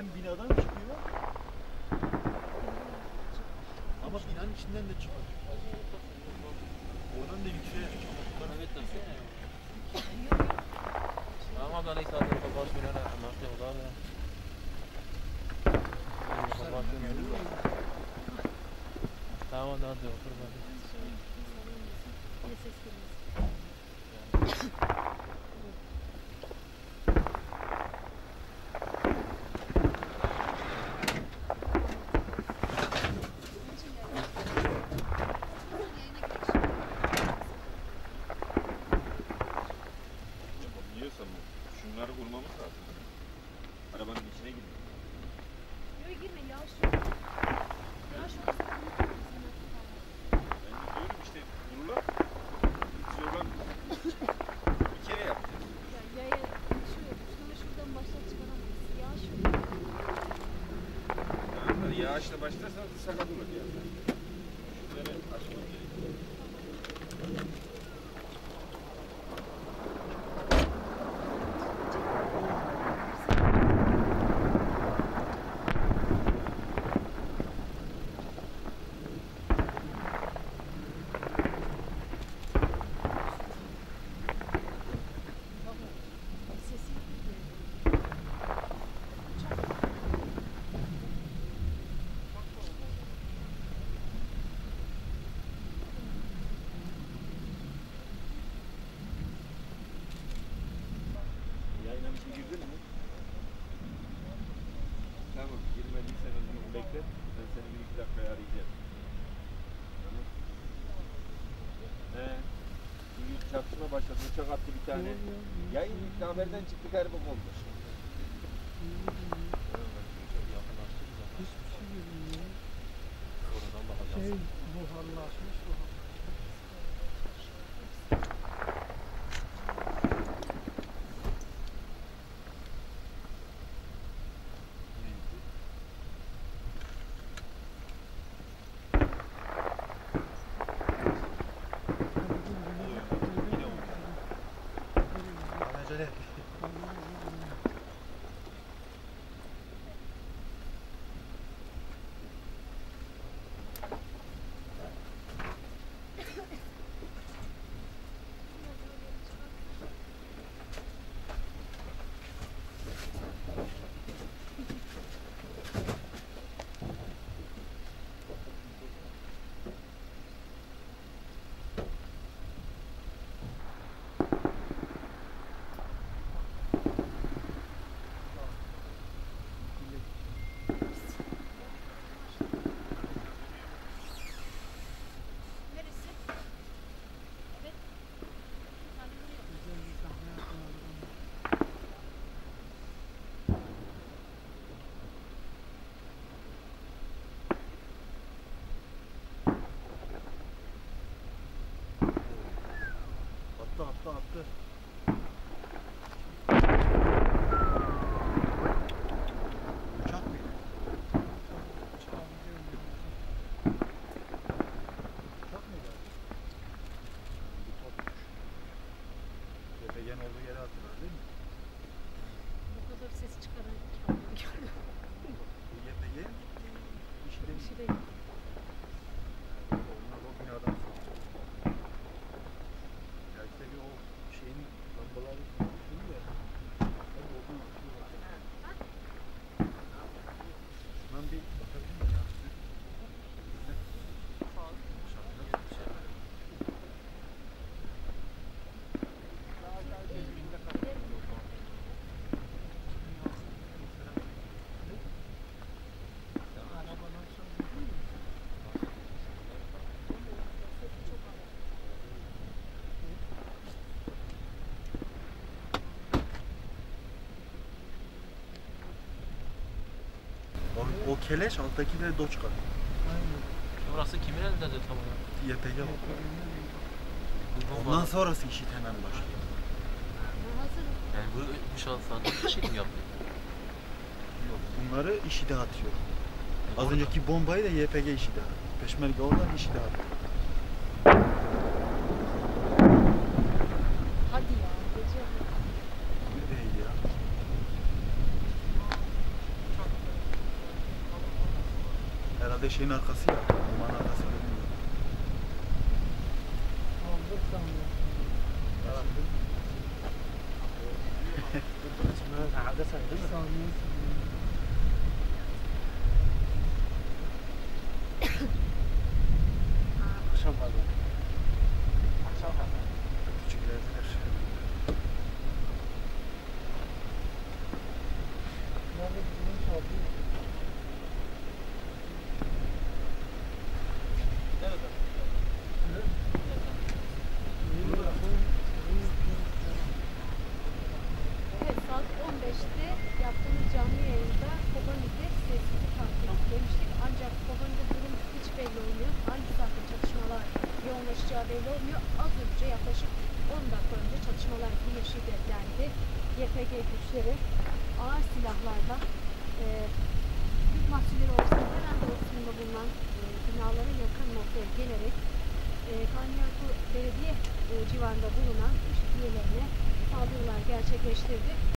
hem binadan çıkıyor ama binanın içinden de çıkıyor. Oradan da yükseğe çıkıyor. Ama ben ilk zaten baş binana anlattım o da ya. Tamam daha diyor kurban. Şunları vurmamız lazım. Arabanın içine gidiyor. Yok girme yavaş yok. Yavaş yok. Ben de diyorum işte vururlar. Zorlan. Bir kere yapacağız. Ya yaya düşüyor. Şunu şuradan baştan çıkaramayız. Yavaş yok. Yani yağışla başlarsan sakat olur yani. Şunları açmam gerekiyor. Girdin mi? Tamam, girmediysen o zaman bekle. Ben seni 1-2 dakikaya arayacağım. Tamam. Şimdi çatışma başladı. Uçak attı bir tane. Yayın ilk haberden çıktık araba oldu. Buharlaşmış. Acele et. Attı. Uçak mıydı? Uçak mıydı? Bir topmuş. Tepeyen olduğu yere attılar değil mi? Bu kadar ses çıkaran kamyon gördüm. Bu YPG işi değil. İşi değil. Onlar o binadan sonra. Belki de bir o şeyin lambaları şunu ya. Tabii oradan atıyorlar. Şundan bir bakabilir miyim ya? O keleş alttaki de Doçka. Burası kimin elindedir tam olarak? YPG o. Ondan sonrası işit hemen başlıyor. Hazırım. Yani bu şahıslar bir şey mi yaptı? Yok, bunları IŞİD'e atıyor. Az önceki bombayı da YPG IŞİD'e attı. Peşmerge oradan IŞİD'e attı. Hadi ya. Gece. Bu değil ya. Bir de şeyin arkası ya. Ormanın arkası görünmüyor. Aldık sandım. قاعدة سهلة Saniye saniye. عشان هذا عشان هذا Küçüklerdiler. Nerede bizim çaldı? nerede? Evet, saat 15'te yaptığımız canlı yayında Kobani'de sessizlik hakkı demiştik. Ancak Kobani'de durum hiç belli olmuyor. Hangi saatte çatışmalar yoğunlaşacağı belli olmuyor. Az önce yaklaşık 10 dakika önce çatışmalar Yeşil'de dendi. YPG güçleri ağır silahlarla Türk mahsulleri olsun hemen doğusunda bulunan binalara yakın noktaya gelerek Kanyarku Belediye civarında bulunan iş üyelerine saldırılar gerçekleştirdi.